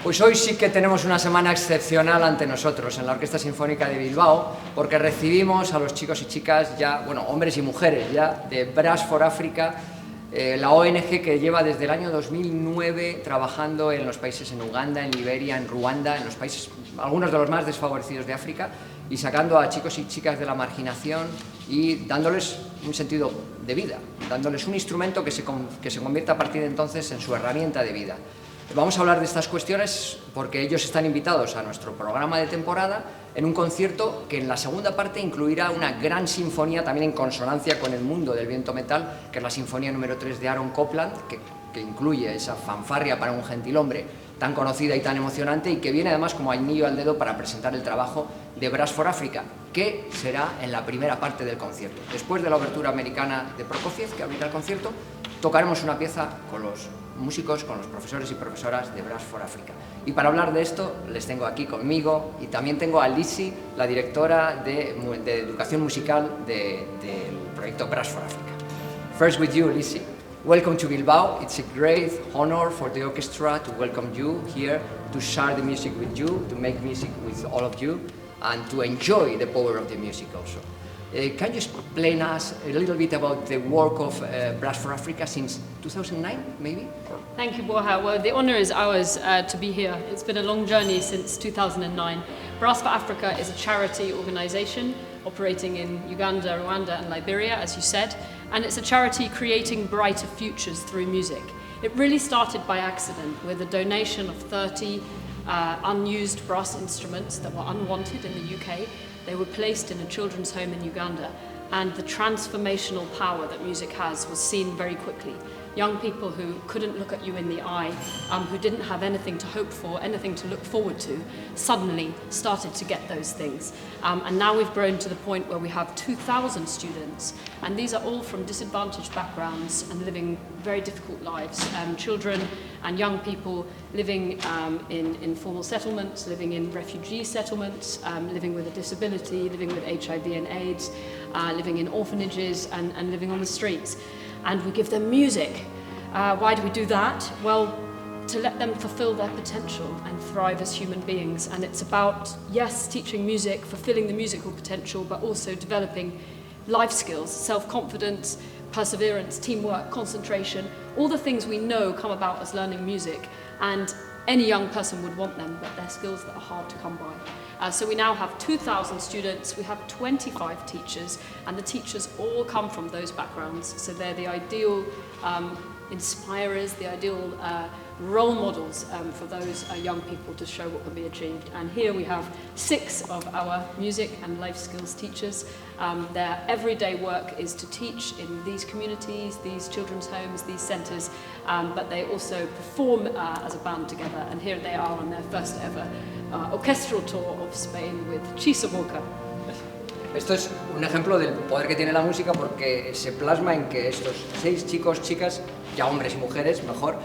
Pues hoy sí que tenemos una semana excepcional ante nosotros en la Orquesta Sinfónica de Bilbao, porque recibimos a los chicos y chicas ya, bueno, hombres y mujeres ya, de Brass for Africa, la ONG que lleva desde el año 2009 trabajando en los países en Uganda, en Liberia, en Ruanda, en los países, algunos de los más desfavorecidos de África, y sacando a chicos y chicas de la marginación y dándoles un sentido de vida, dándoles un instrumento que se convierta a partir de entonces en su herramienta de vida. Vamos a hablar de estas cuestiones porque ellos están invitados a nuestro programa de temporada en un concierto que en la segunda parte incluirá una gran sinfonía también en consonancia con el mundo del viento metal, que es la sinfonía número 3 de Aaron Copland, que incluye esa fanfarria para un gentilhombre tan conocida y tan emocionante y que viene además como anillo al dedo para presentar el trabajo de Brass for Africa, que será en la primera parte del concierto. Después de la obertura americana de Prokofiev, que abrirá el concierto, tocaremos una pieza con los músicos, con los profesores y profesoras de Brass for Africa. Y para hablar de esto les tengo aquí conmigo y también tengo a Lizzie, la directora de educación musical del proyecto Brass for Africa. First with you, Lizzie. Welcome to Bilbao. It's a great honor for the orchestra to welcome you here, to share the music with you, to make music with all of you, and to enjoy the power of the music also. Can you explain us a little bit about the work of Brass for Africa since 2009, maybe? Thank you, Borja. Well, the honour is ours to be here. It's been a long journey since 2009. Brass for Africa is a charity organisation operating in Uganda, Rwanda and Liberia, as you said, and it's a charity creating brighter futures through music. It really started by accident with a donation of 30 unused brass instruments that were unwanted in the UK. They were placed in a children's home in Uganda, and the transformational power that music has was seen very quickly. Young people who couldn't look at you in the eye, who didn't have anything to hope for, anything to look forward to, suddenly started to get those things. And now we've grown to the point where we have 2,000 students, and these are all from disadvantaged backgrounds and living very difficult lives. Children and young people living in informal settlements, living in refugee settlements, living with a disability, living with HIV and AIDS, living in orphanages and living on the streets. And we give them music. Why do we do that? Well, to let them fulfill their potential and thrive as human beings. And it's about, yes, teaching music, fulfilling the musical potential, but also developing life skills, self-confidence, perseverance, teamwork, concentration, all the things we know come about as learning music. And any young person would want them, but they're skills that are hard to come by. So we now have 2,000 students, we have 25 teachers, and the teachers all come from those backgrounds. So they're the ideal inspirers, the ideal role models for those young people to show what can be achieved. And here we have 6 of our music and life skills teachers. Their everyday work is to teach in these communities, these children's homes, these centres, but they also perform as a band together. And here they are on their first ever orchestral tour of Spain with Kisoboka. Esto es un ejemplo del poder que tiene la música porque se plasma en que estos 6 chicos, chicas, ya hombres y mujeres, mejor,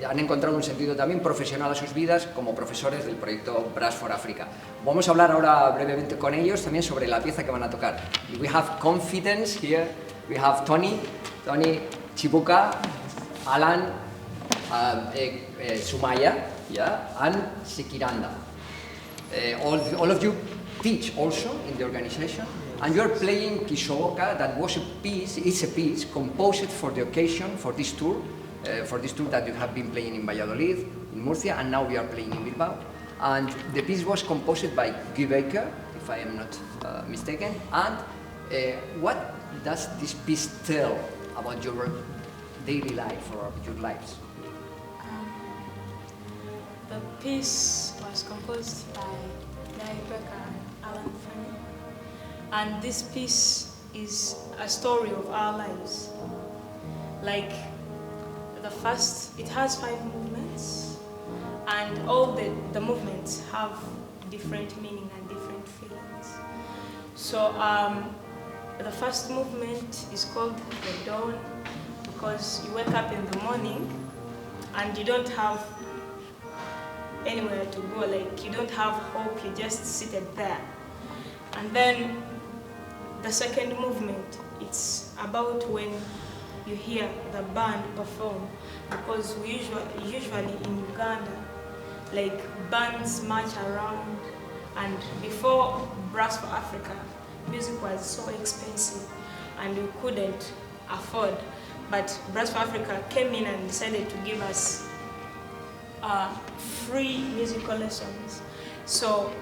han encontrado un sentido también profesional a sus vidas como profesores del proyecto Brass for Africa. Vamos a hablar ahora brevemente con ellos también sobre la pieza que van a tocar. We have confidence here, we have Tony, Chibuka, Alan, Sumaya, yeah, and Sekiranda. All of you teach also in the organization, and you are playing Kisoboka. That was is a piece composed for the occasion, for this tour that you have been playing in Valladolid, in Murcia, and now we are playing in Bilbao. And the piece was composed by Guy Baker, if I am not mistaken. And what does this piece tell about your daily life or your lives? The piece was composed by Guy Baker and Alan Fanny, and this piece is a story of our lives. Like it has 5 movements, and all the movements have different meaning and different feelings. So the first movement is called the dawn, because you wake up in the morning and you don't have anywhere to go, like you don't have hope, you just seated there. And then the second movement, it's about when you hear the band perform, because we usually in Uganda, like bands march around. And before Brass for Africa, music was so expensive and we couldn't afford. But Brass for Africa came in and decided to give us free musical lessons. So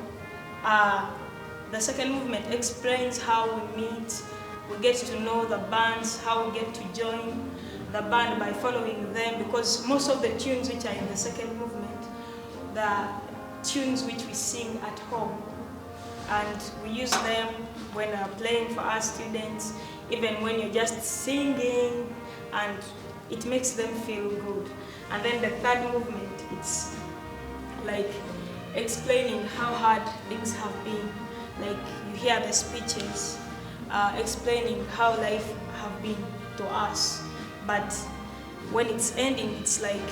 the second movement explains how we meet, we get to know the bands, how we get to join the band by following them, because most of the tunes which are in the second movement, the tunes which we sing at home, and we use them when we're playing for our students, even when you're just singing, and it makes them feel good. And then the third movement, it's like explaining how hard things have been. Like you hear the speeches explaining how life have been to us. But when it's ending, it's like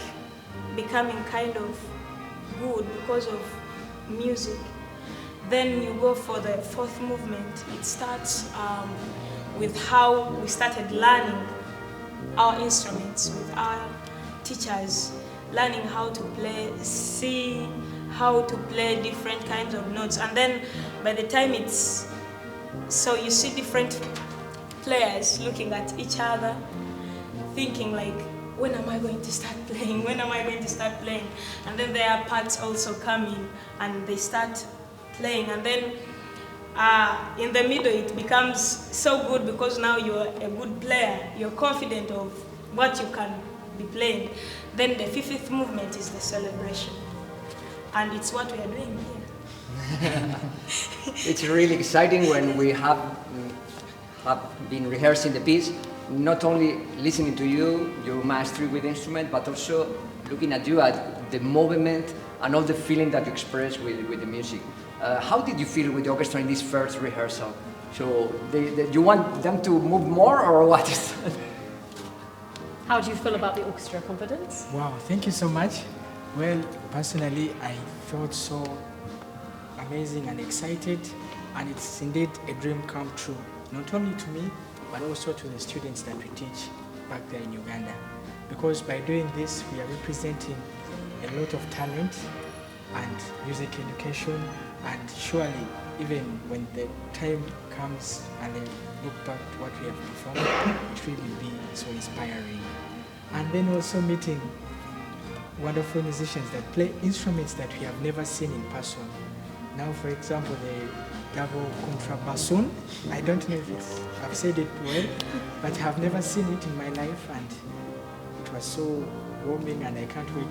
becoming kind of good because of music. Then you go for the fourth movement. It starts with how we started learning our instruments with our teachers, learning how to play C, how to play different kinds of notes. And then by the time it's, so you see different players looking at each other, thinking like, when am I going to start playing? When am I going to start playing? And then there are parts also come in and they start playing. And then in the middle it becomes so good because now you're a good player. You're confident of what you can be playing. Then the fifth movement is the celebration. And it's what we are doing here. It's really exciting when we have been rehearsing the piece, not only listening to you, your mastery with the instrument, but also looking at you, at the movement and all the feeling that you express with the music. How did you feel with the orchestra in this first rehearsal? So, you want them to move more or what? How do you feel about the orchestra? Confidence? Wow, thank you so much. Well, personally, I felt so amazing and excited, and it's indeed a dream come true, not only to me, but also to the students that we teach back there in Uganda. Because by doing this, we are representing a lot of talent and music education, and surely, even when the time comes and they look back at what we have performed, it really will be so inspiring. And then also meeting wonderful musicians that play instruments that we have never seen in person. Now, for example, the double contrabassoon. I don't know if I've said it well, but I've never seen it in my life, and it was so warming, and I can't wait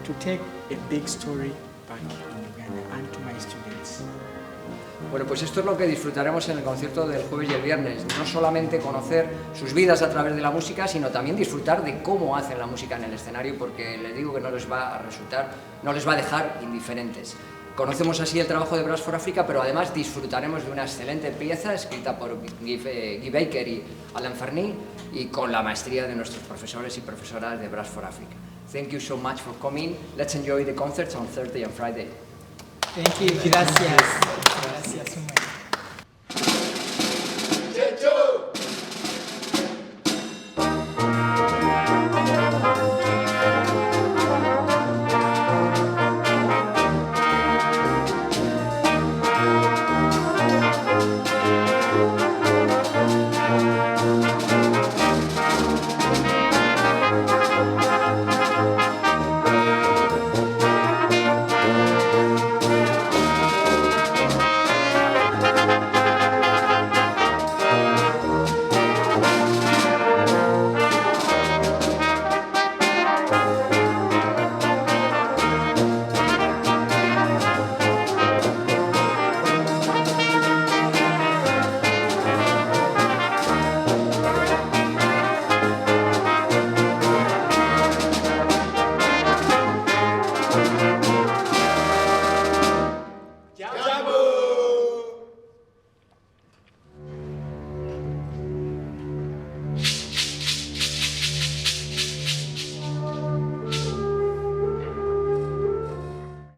to take a big story back in Uganda and to my students. Bueno, pues esto es lo que disfrutaremos en el concierto del jueves y el viernes. No solamente conocer sus vidas a través de la música, sino también disfrutar de cómo hacen la música en el escenario, porque les digo que no les va a dejar indiferentes. Conocemos así el trabajo de Brass for Africa, pero además disfrutaremos de una excelente pieza escrita por Guy Baker y Alan Fernie y con la maestría de nuestros profesores y profesoras de Brass for Africa. Thank you so much for coming. Let's enjoy the concerts on Thursday and Friday. Thank you. Gracias. Gracias so much.